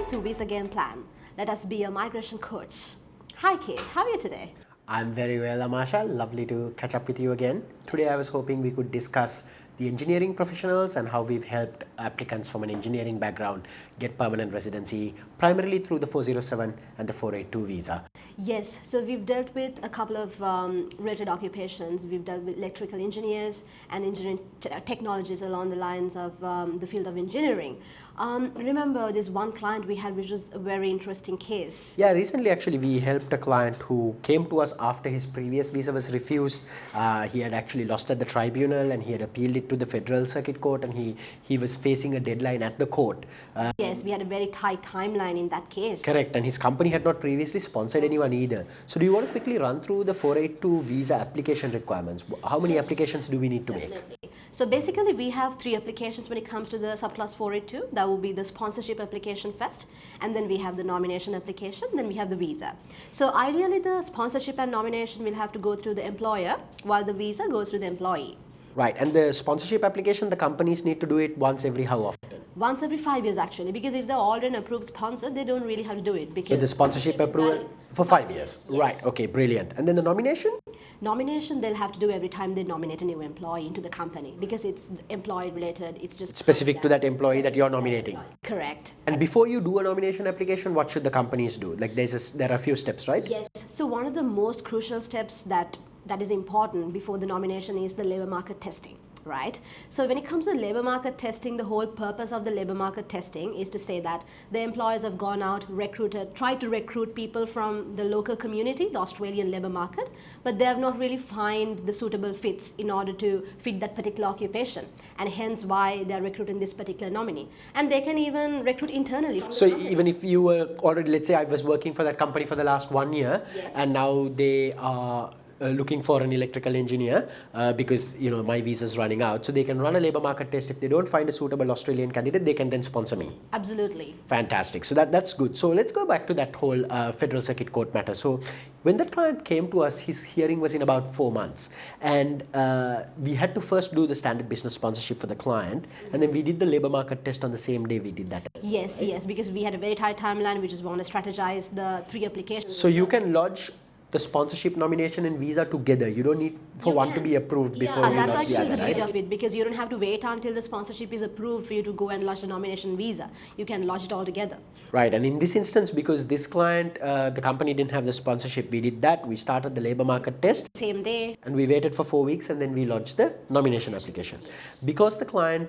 Welcome to Visa Game Plan. Let us be your migration coach. Hi Keith, how are you today? I'm very well, Amasha. Lovely to catch up with you again. Today I was hoping we could discuss the engineering professionals and how we've helped applicants from an engineering background get permanent residency primarily through the 407 and the 482 visa. Yes, so we've dealt with a couple of related occupations. We've dealt with electrical engineers and engineering technologies along the lines of the field of engineering. Remember this one client we had which was a very interesting case. Yeah, recently actually we helped a client who came to us after his previous visa was refused. He had actually lost at the tribunal and he had appealed it to the Federal Circuit Court, and he was facing a deadline at the court. Yes, we had a very tight timeline in that case. Correct, and his company had not previously sponsored anyone either. So do you want to quickly run through the 482 visa application requirements? How many applications do we need to make? So basically we have three applications when it comes to the subclass 482. That will be the sponsorship application first, and then we have the nomination application, then we have the visa. So ideally the sponsorship and nomination will have to go through the employer while the visa goes through the employee. Right, and the sponsorship application, the companies need to do it once every how often? Once every 5 years actually, because if they're already an approved sponsor, they don't really have to do it. Because So the sponsorship approval for 5 years? Yes. Right, okay, brilliant. And then the nomination? Nomination they'll have to do every time they nominate a new employee into the company, because it's employee related, it's just Specific to that employee that you're nominating. Correct. And before you do a nomination application, what should the companies do? Like there are a few steps, right? Yes. So one of the most crucial steps that is important before the nomination is the labor market testing. Right? So when it comes to labor market testing, the whole purpose of the labor market testing is to say that the employers have gone out, tried to recruit people from the local community, the Australian labor market, but they have not really found the suitable fits in order to fit that particular occupation, and hence why they are recruiting this particular nominee. And they can even recruit internally. So even if you were already, let's say I was working for that company for the last 1 year, Yes. and now they are looking for an electrical engineer because my visa is running out, so they can run a labor market test. If they don't find a suitable Australian candidate, they can then sponsor me. Absolutely. Fantastic. So that's good. So let's go back to that whole Federal Circuit Court matter. So when that client came to us, his hearing was in about 4 months, and we had to first do the standard business sponsorship for the client, and then we did the labor market test on the same day we did that. Yes, yes, because we had a very tight timeline. We just want to strategize the three applications. So you can lodge the sponsorship, nomination and visa together. You don't need for one to be approved before you that's lodge the actually other, the right? beauty of it, because you don't have to wait until the sponsorship is approved for you to go and lodge the nomination visa. You can lodge it all together. Right, and in this instance, because this client, the company didn't have the sponsorship, we did that. We started the labor market test. Same day. And we waited for 4 weeks, and then we lodged the nomination application. Because the client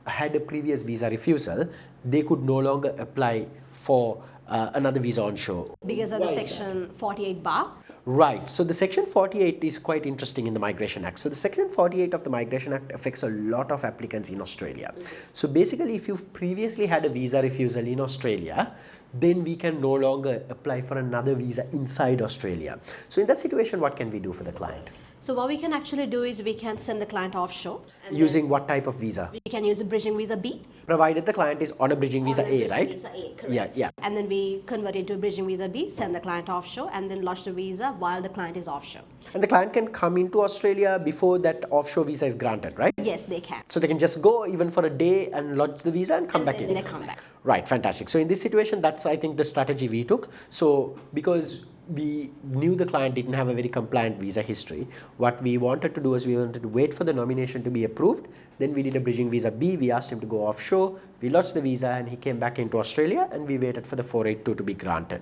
had a previous visa refusal, they could no longer apply for another visa onshore. Because of the section 48 bar. Right. So the section 48 is quite interesting in the Migration Act. So the section 48 of the Migration Act affects a lot of applicants in Australia. So basically, if you've previously had a visa refusal in Australia, then we can no longer apply for another visa inside Australia. So in that situation, what can we do for the client? So what we can actually do is we can send the client offshore. Using what type of visa? We can use a bridging visa B. Provided the client is on a bridging visa A, right? Visa A, correct. Yeah. And then we convert it to a bridging visa B, send the client offshore, and then lodge the visa while the client is offshore. And the client can come into Australia before that offshore visa is granted, right? Yes, they can. So they can just go even for a day and lodge the visa and come back Then in. they come back. Right, fantastic. So in this situation, that's I think the strategy we took. So because we knew the client didn't have a very compliant visa history, what we wanted to do is we wanted to wait for the nomination to be approved. Then we did a bridging visa B. We asked him to go offshore. We lodged the visa and he came back into Australia, and we waited for the 482 to be granted.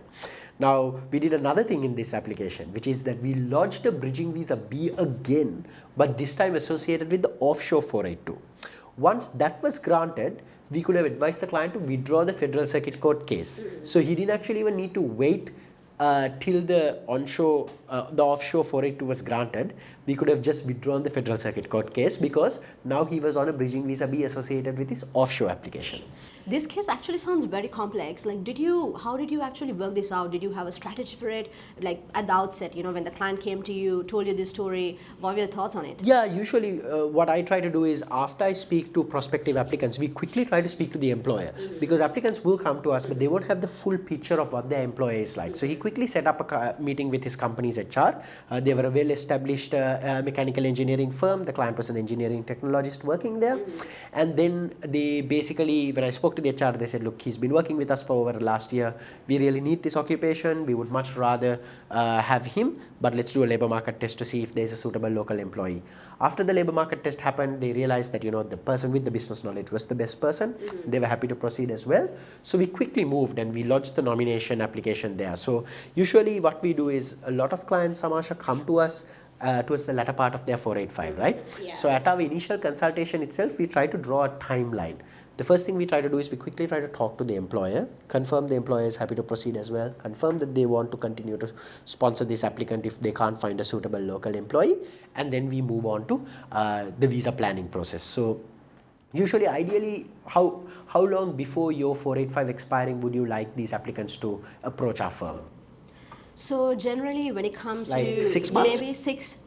Now, we did another thing in this application, which is that we lodged a bridging visa B again, but this time associated with the offshore 482. Once that was granted, we could have advised the client to withdraw the Federal Circuit Court case. So he didn't actually even need to wait till the offshore 482 was granted. We could have just withdrawn the Federal Circuit Court case because now he was on a bridging visa B associated with his offshore application. This case actually sounds very complex. Like, how did you actually work this out? Did you have a strategy for it? Like at the outset, when the client came to you, told you this story, what were your thoughts on it? Yeah, usually what I try to do is after I speak to prospective applicants, we quickly try to speak to the employer because applicants will come to us, but they won't have the full picture of what their employer is like. So he quickly quickly set up a meeting with his company's HR. They were a well-established mechanical engineering firm. The client was an engineering technologist working there. And then they basically, when I spoke to the HR, they said, look, he's been working with us for over last year. We really need this occupation. We would much rather have him, but let's do a labor market test to see if there's a suitable local employee. After the labor market test happened, they realized that, the person with the business knowledge was the best person. They were happy to proceed as well. So we quickly moved and we lodged the nomination application there. So usually what we do is a lot of clients, Amasha, come to us towards the latter part of their 485, right? Yeah. So at our initial consultation itself, we try to draw a timeline. The first thing we try to do is we quickly try to talk to the employer, confirm the employer is happy to proceed as well, confirm that they want to continue to sponsor this applicant if they can't find a suitable local employee, and then we move on to the visa planning process. So usually, ideally, how long before your 485 expiring would you like these applicants to approach our firm? So generally, when it comes to 6 months? maybe 6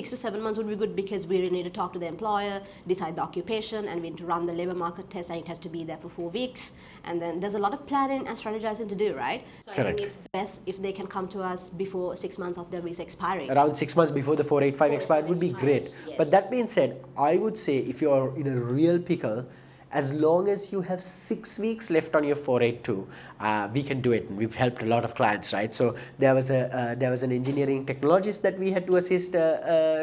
to 7 months would be good, because we really need to talk to the employer, decide the occupation, and we need to run the labor market test, and it has to be there for 4 weeks. And then there's a lot of planning and strategizing to do, right? So Correct. I think it's best if they can come to us before 6 months of their visa expiring. Around 6 months before the 485 expired would be great. Yes. But that being said, I would say if you're in a real pickle, as long as you have 6 weeks left on your 482, we can do it. And we've helped a lot of clients, right? So there was an engineering technologist that we had to assist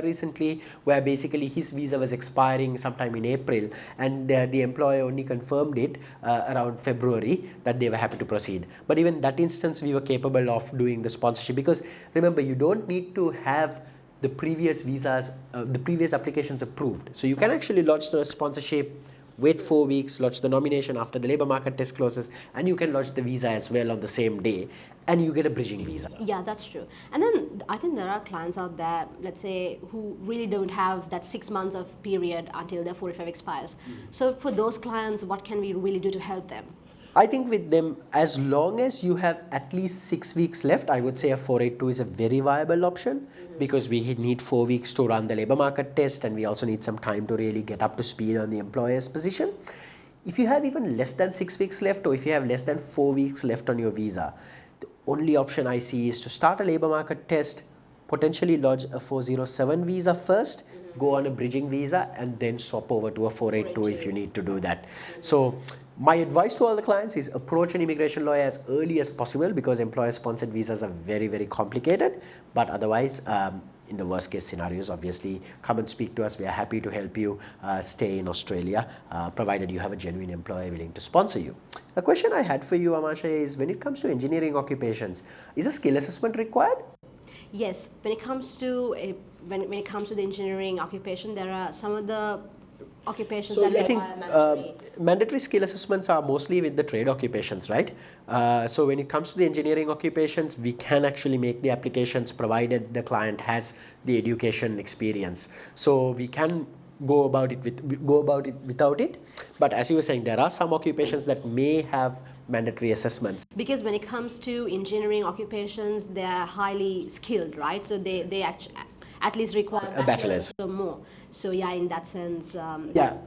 recently, where basically his visa was expiring sometime in April, and the employer only confirmed it around February that they were happy to proceed. But even that instance, we were capable of doing the sponsorship, because remember, you don't need to have the previous visas, the previous applications approved. So you can actually lodge the sponsorship, wait 4 weeks, lodge the nomination after the labor market test closes, and you can lodge the visa as well on the same day, and you get a bridging visa. Yeah, that's true. And then I think there are clients out there, let's say, who really don't have that 6 months of period until their 45 expires. So for those clients, what can we really do to help them? I think with them, as long as you have at least 6 weeks left, I would say a 482 is a very viable option, because we need 4 weeks to run the labor market test, and we also need some time to really get up to speed on the employer's position. If you have even less than 6 weeks left, or if you have less than 4 weeks left on your visa, the only option I see is to start a labor market test, potentially lodge a 407 visa first, go on a bridging visa, and then swap over to a 482 if you need to do that. So my advice to all the clients is approach an immigration lawyer as early as possible, because employer-sponsored visas are very, very complicated. But otherwise, in the worst case scenarios, obviously, come and speak to us. We are happy to help you stay in Australia, provided you have a genuine employer willing to sponsor you. A question I had for you, Amasha, is when it comes to engineering occupations, is a skill assessment required? Yes, when it comes to when it comes to the engineering occupation, there are some of the occupations So that I think require mandatory. mandatory skill assessments are mostly with the trade occupations, right? So when it comes to the engineering occupations, we can actually make the applications provided the client has the education experience. So we can go about it without it. But as you were saying, there are some occupations that may have mandatory assessments. Because when it comes to engineering occupations, they are highly skilled, right? So they actually at least require A bachelor's or more. So yeah, in that sense. Yeah,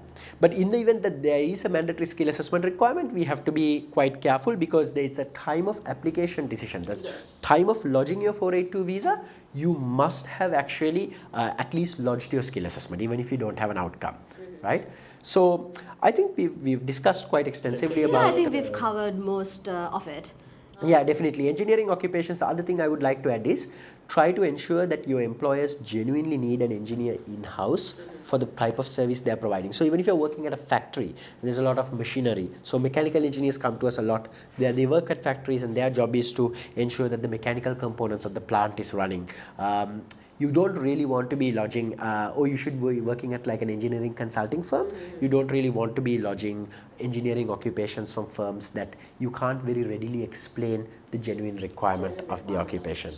but in the event that there is a mandatory skill assessment requirement, we have to be quite careful, because there is a time of application decision. That's time of lodging your 482 visa. You must have actually at least lodged your skill assessment, even if you don't have an outcome, right? So I think we've discussed quite extensively about. Yeah, I think we've covered most of it. Yeah, definitely. Engineering occupations, the other thing I would like to add is try to ensure that your employers genuinely need an engineer in-house for the type of service they are providing. So even if you're working at a factory, there's a lot of machinery. So mechanical engineers come to us a lot. They work at factories, and their job is to ensure that the mechanical components of the plant is running. You don't really want to be lodging, or you should be working at like an engineering consulting firm. You don't really want to be lodging engineering occupations from firms that you can't very readily explain the genuine requirement of the occupation.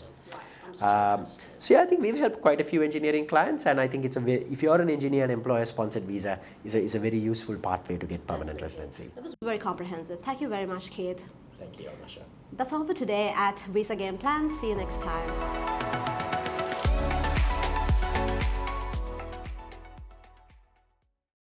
So yeah, I think we've helped quite a few engineering clients, and I think it's if you're an engineer, an employer-sponsored visa is a very useful pathway to get permanent residency. That was very comprehensive. Thank you very much, Keith. Thank you, Amasha. That's all for today at Visa Game Plan. See you next time.